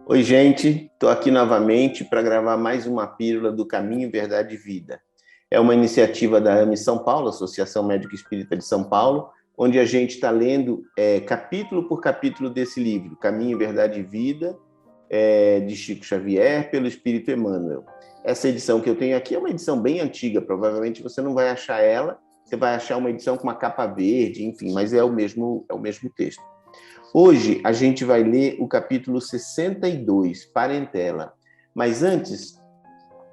Oi, gente, estou aqui novamente para gravar mais uma pílula do Caminho, Verdade e Vida. É uma iniciativa da AME São Paulo, Associação Médica Espírita de São Paulo, onde a gente está lendo capítulo por capítulo desse livro, Caminho, Verdade e Vida, de Chico Xavier, pelo Espírito Emmanuel. Essa edição que eu tenho aqui é uma edição bem antiga, provavelmente você não vai achar ela, você vai achar uma edição com uma capa verde, enfim, mas é o mesmo texto. Hoje a gente vai ler o capítulo 62, Parentela. Mas antes,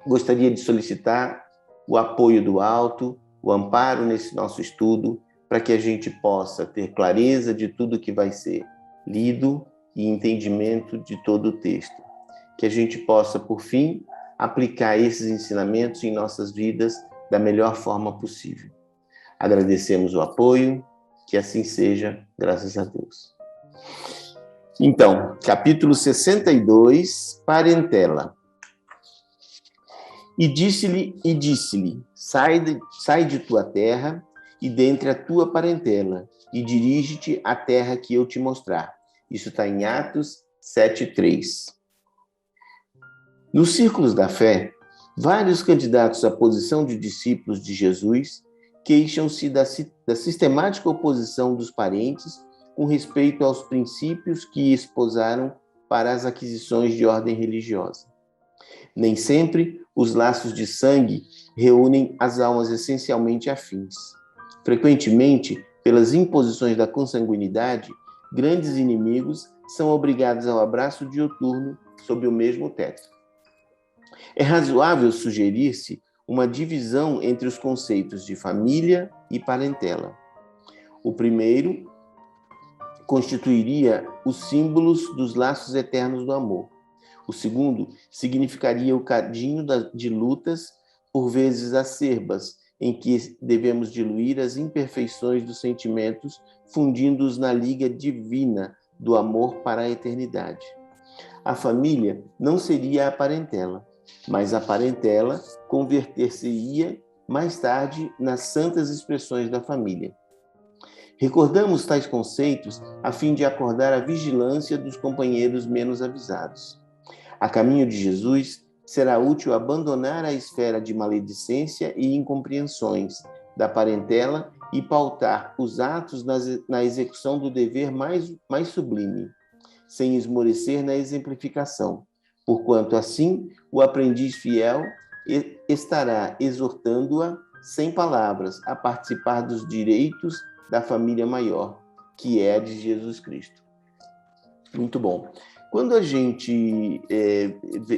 gostaria de solicitar o apoio do alto, o amparo nesse nosso estudo, para que a gente possa ter clareza de tudo que vai ser lido e entendimento de todo o texto. Que a gente possa, por fim, aplicar esses ensinamentos em nossas vidas da melhor forma possível. Agradecemos o apoio, que assim seja, graças a Deus. Então, capítulo 62, Parentela. E disse-lhe, sai de tua terra e dentre a tua parentela, e dirige-te à terra que eu te mostrar. Isso está em Atos 7:3. Nos círculos da fé, vários candidatos à posição de discípulos de Jesus queixam-se da sistemática oposição dos parentes com respeito aos princípios que esposaram para as aquisições de ordem religiosa. Nem sempre os laços de sangue reúnem as almas essencialmente afins. Frequentemente, pelas imposições da consanguinidade, grandes inimigos são obrigados ao abraço dioturno sob o mesmo teto. É razoável sugerir-se uma divisão entre os conceitos de família e parentela. O primeiro constituiria os símbolos dos laços eternos do amor. O segundo significaria o cadinho de lutas, por vezes acerbas, em que devemos diluir as imperfeições dos sentimentos, fundindo-os na liga divina do amor para a eternidade. A família não seria a parentela, mas a parentela converter-se-ia mais tarde nas santas expressões da família. Recordamos tais conceitos a fim de acordar a vigilância dos companheiros menos avisados. A caminho de Jesus, será útil abandonar a esfera de maledicência e incompreensões da parentela e pautar os atos na execução do dever mais sublime, sem esmorecer na exemplificação, porquanto assim o aprendiz fiel estará exortando-a sem palavras a participar dos direitos da família maior, que é a de Jesus Cristo. Muito bom. Quando a gente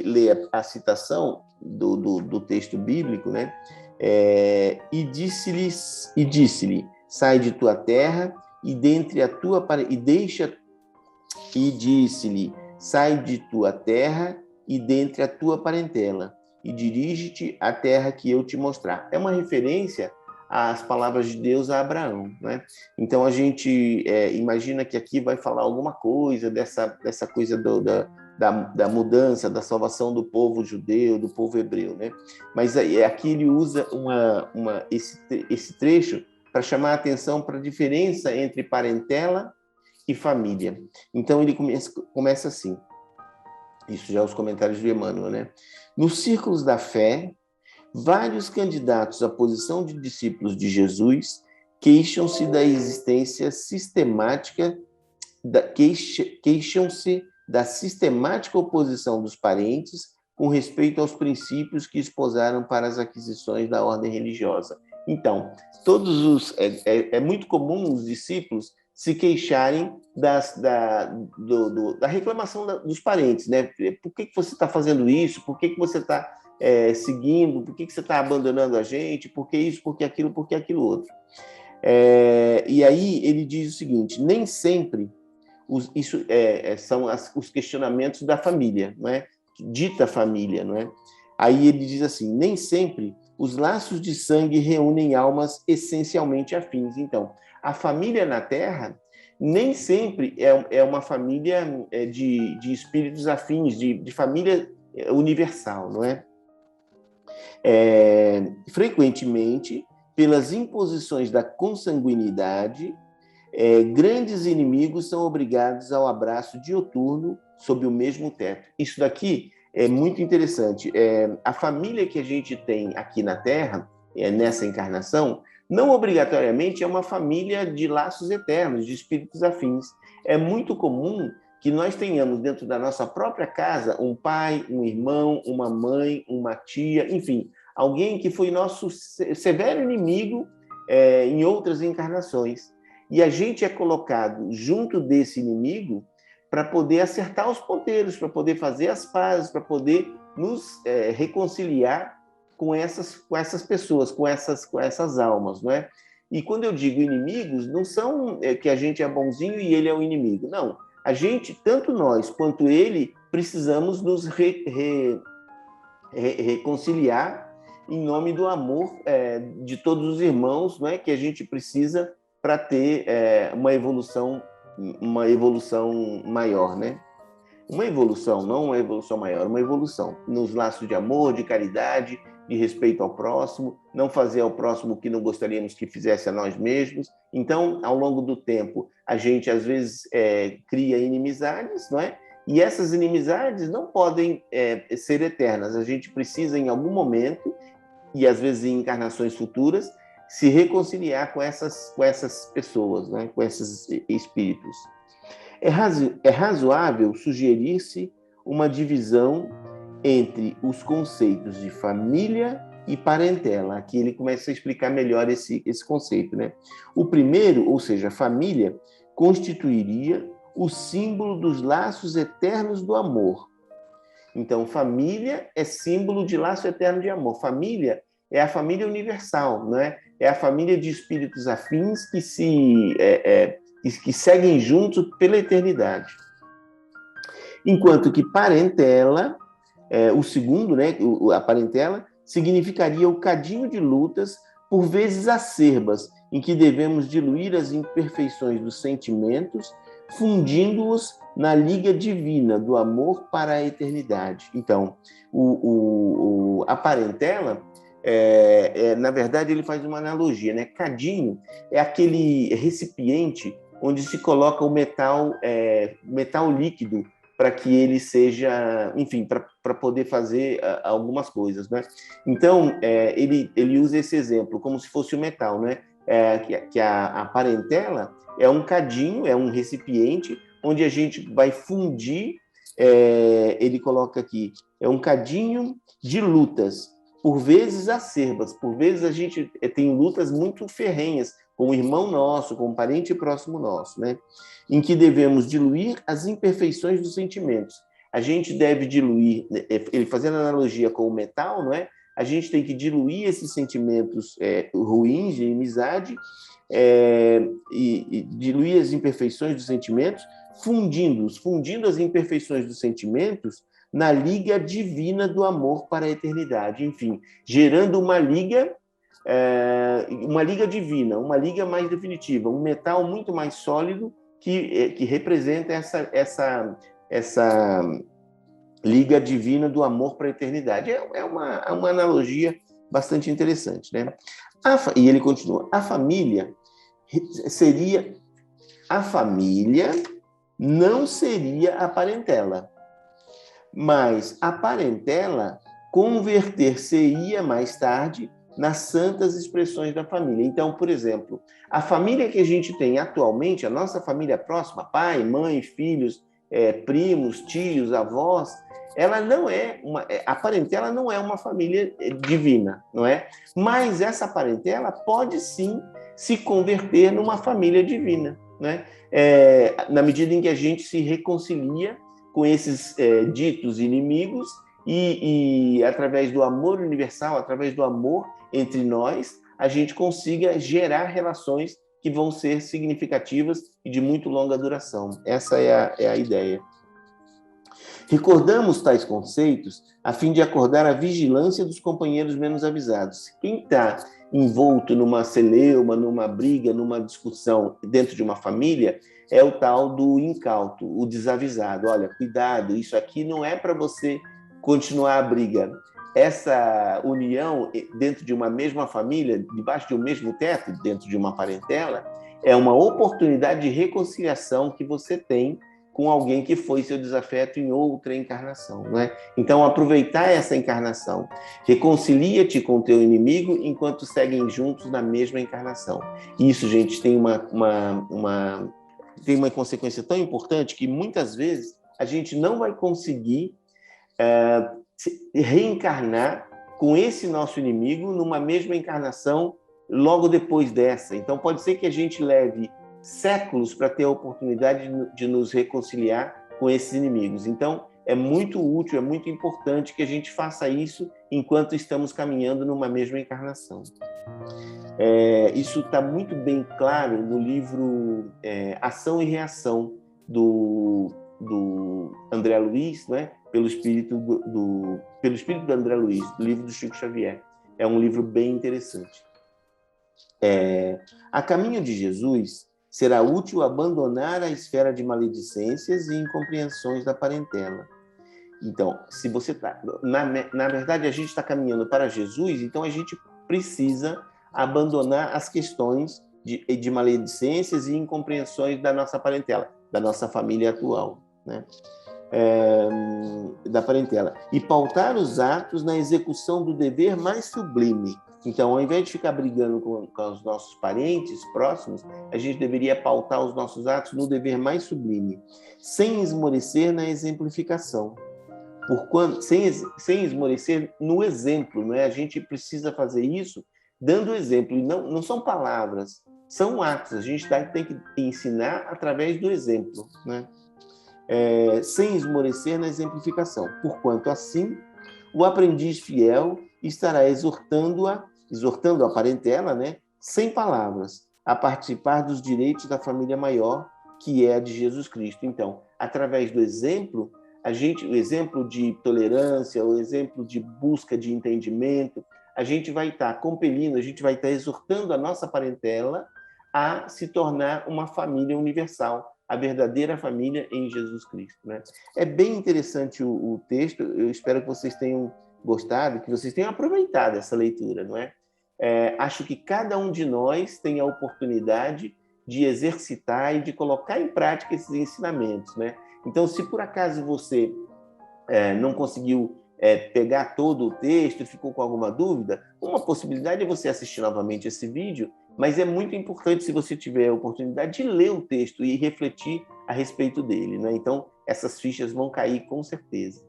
lê a citação do texto bíblico, né? E disse-lhe, sai de tua terra e dentre a tua e deixa. E disse-lhe, sai de tua terra e dentre a tua parentela e dirige-te à terra que eu te mostrar. É uma referência às palavras de Deus a Abraão, né? Então a gente imagina que aqui vai falar alguma coisa dessa coisa da mudança, da salvação do povo judeu, do povo hebreu, né? Mas aqui ele usa esse trecho para chamar a atenção para a diferença entre parentela e família. Então ele começa assim. Isso já é os comentários de Emmanuel, né? Nos círculos da fé, vários candidatos à posição de discípulos de Jesus queixam-se da existência sistemática, queixam-se da sistemática oposição dos parentes com respeito aos princípios que esposaram para as aquisições da ordem religiosa. Então, é muito comum os discípulos se queixarem da reclamação dos parentes, né? Por que você está fazendo isso? Por que você está seguindo? Por que você está abandonando a gente? Por que isso? Por que aquilo outro? E aí ele diz o seguinte, nem sempre isso são os questionamentos da família, não é? Dita família, não é? Aí ele diz assim, nem sempre os laços de sangue reúnem almas essencialmente afins. Então, a família na Terra nem sempre é uma família de espíritos afins, de família universal, não é? Frequentemente, pelas imposições da consanguinidade, grandes inimigos são obrigados ao abraço dioturno sob o mesmo teto. Isso daqui é muito interessante. A família que a gente tem aqui na Terra, nessa encarnação, não obrigatoriamente é uma família de laços eternos, de espíritos afins. É muito comum que nós tenhamos dentro da nossa própria casa um pai, um irmão, uma mãe, uma tia, enfim, alguém que foi nosso severo inimigo em outras encarnações. E a gente é colocado junto desse inimigo para poder acertar os ponteiros, para poder fazer as pazes, para poder nos reconciliar com essas pessoas, com essas almas, não é? E quando eu digo inimigos, não são que a gente é bonzinho e ele é o inimigo, não. A gente, tanto nós quanto ele, precisamos nos reconciliar em nome do amor de todos os irmãos, não é? Que a gente precisa para ter uma evolução maior, né? Uma evolução, não uma evolução maior, uma evolução nos laços de amor, de caridade, de respeito ao próximo, não fazer ao próximo o que não gostaríamos que fizesse a nós mesmos. Então, ao longo do tempo, a gente às vezes cria inimizades, não é? E essas inimizades não podem ser eternas. A gente precisa, em algum momento, e às vezes em encarnações futuras, se reconciliar com essas pessoas, né? Com esses espíritos. É razoável sugerir-se uma divisão entre os conceitos de família e parentela. Aqui ele começa a explicar melhor esse conceito, né? O primeiro, ou seja, família, constituiria o símbolo dos laços eternos do amor. Então, família é símbolo de laço eterno de amor. Família é a família universal, não é? É a família de espíritos afins que que seguem juntos pela eternidade. Enquanto que parentela, o segundo, né, a parentela, significaria o cadinho de lutas, por vezes acerbas, em que devemos diluir as imperfeições dos sentimentos, fundindo-os na liga divina do amor para a eternidade. Então, a parentela, na verdade, ele faz uma analogia, né? Cadinho é aquele recipiente onde se coloca o metal líquido para que ele seja, enfim, para poder fazer algumas coisas, né? Então, ele usa esse exemplo como se fosse o metal, né? Que a parentela é um cadinho, é um recipiente onde a gente vai fundir, ele coloca aqui, é um cadinho de lutas, por vezes acerbas, por vezes a gente tem lutas muito ferrenhas, com um irmão nosso, com um parente próximo nosso, né? Em que devemos diluir as imperfeições dos sentimentos. A gente deve diluir, ele fazendo analogia com o metal, não é? A gente tem que diluir esses sentimentos ruins de inimizade, e diluir as imperfeições dos sentimentos, fundindo as imperfeições dos sentimentos na liga divina do amor para a eternidade. Enfim, gerando uma liga divina, uma liga mais definitiva, um metal muito mais sólido que representa essa liga divina do amor para a eternidade. É uma analogia bastante interessante, né? E ele continua, a família não seria a parentela, mas a parentela converter-se-ia mais tarde nas santas expressões da família. Então, por exemplo, a família que a gente tem atualmente, a nossa família próxima, pai, mãe, filhos, primos, tios, avós, ela não é a parentela não é uma família divina, não é? Mas essa parentela pode sim se converter numa família divina, né? Na medida em que a gente se reconcilia com esses ditos inimigos e através do amor universal, através do amor entre nós, a gente consiga gerar relações que vão ser significativas e de muito longa duração. Essa é a ideia. Recordamos tais conceitos a fim de acordar a vigilância dos companheiros menos avisados. Quem está envolto numa celeuma, numa briga, numa discussão dentro de uma família, é o tal do incauto, o desavisado. Olha, cuidado, isso aqui não é para você continuar a briga. Essa união dentro de uma mesma família, debaixo de um mesmo teto, dentro de uma parentela, é uma oportunidade de reconciliação que você tem com alguém que foi seu desafeto em outra encarnação, não é? Então, aproveitar essa encarnação. Reconcilia-te com o teu inimigo enquanto seguem juntos na mesma encarnação. Isso, gente, tem tem uma consequência tão importante que muitas vezes a gente não vai conseguir reencarnar com esse nosso inimigo numa mesma encarnação logo depois dessa. Então, pode ser que a gente leve séculos para ter a oportunidade de nos reconciliar com esses inimigos. Então, é muito útil, é muito importante que a gente faça isso enquanto estamos caminhando numa mesma encarnação. Isso está muito bem claro no livro Ação e Reação, do André Luiz, né? Pelo espírito do André Luiz, do livro do Chico Xavier. É um livro bem interessante. A caminho de Jesus, será útil abandonar a esfera de maledicências e incompreensões da parentela. Então, se você está... Na verdade, a gente está caminhando para Jesus, então a gente precisa abandonar as questões de maledicências e incompreensões da nossa parentela, da nossa família atual, né? Da parentela. E pautar os atos na execução do dever mais sublime. Então, ao invés de ficar brigando com os nossos parentes próximos, a gente deveria pautar os nossos atos no dever mais sublime, sem esmorecer na exemplificação. Sem esmorecer no exemplo, não é? A gente precisa fazer isso dando exemplo. E não são palavras, são atos. A gente tem que ensinar através do exemplo, né? Sem esmorecer na exemplificação. Porquanto, assim, o aprendiz fiel estará exortando a parentela, né, sem palavras, a participar dos direitos da família maior, que é a de Jesus Cristo. Então, através do exemplo, o exemplo de tolerância, o exemplo de busca de entendimento, a gente vai estar compelindo, a gente vai estar exortando a nossa parentela a se tornar uma família universal, a verdadeira família em Jesus Cristo, né? É bem interessante o texto, eu espero que vocês tenham gostado, que vocês tenham aproveitado essa leitura, não é? Acho que cada um de nós tem a oportunidade de exercitar e de colocar em prática esses ensinamentos, né? Então, se por acaso você não conseguiu pegar todo o texto e ficou com alguma dúvida, uma possibilidade é você assistir novamente esse vídeo, mas é muito importante, se você tiver a oportunidade, de ler o texto e refletir a respeito dele, né? Então, essas fichas vão cair com certeza.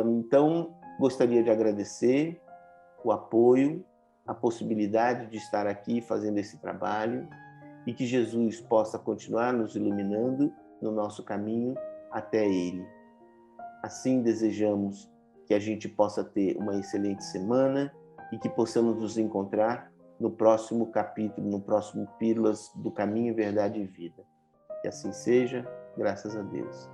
Então, gostaria de agradecer o apoio, a possibilidade de estar aqui fazendo esse trabalho e que Jesus possa continuar nos iluminando no nosso caminho até Ele. Assim desejamos que a gente possa ter uma excelente semana e que possamos nos encontrar no próximo capítulo, no próximo Pílulas do Caminho, Verdade e Vida. Que assim seja, graças a Deus.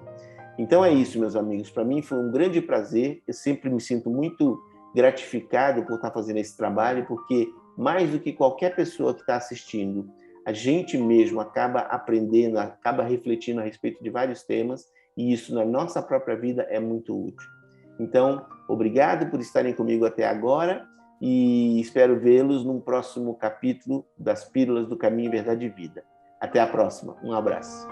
Então é isso, meus amigos. Para mim foi um grande prazer. Eu sempre me sinto muito gratificado por estar fazendo esse trabalho, porque mais do que qualquer pessoa que está assistindo, a gente mesmo acaba aprendendo, acaba refletindo a respeito de vários temas, e isso na nossa própria vida é muito útil. Então, obrigado por estarem comigo até agora e espero vê-los num próximo capítulo das Pílulas do Caminho, Verdade e Vida. Até a próxima. Um abraço.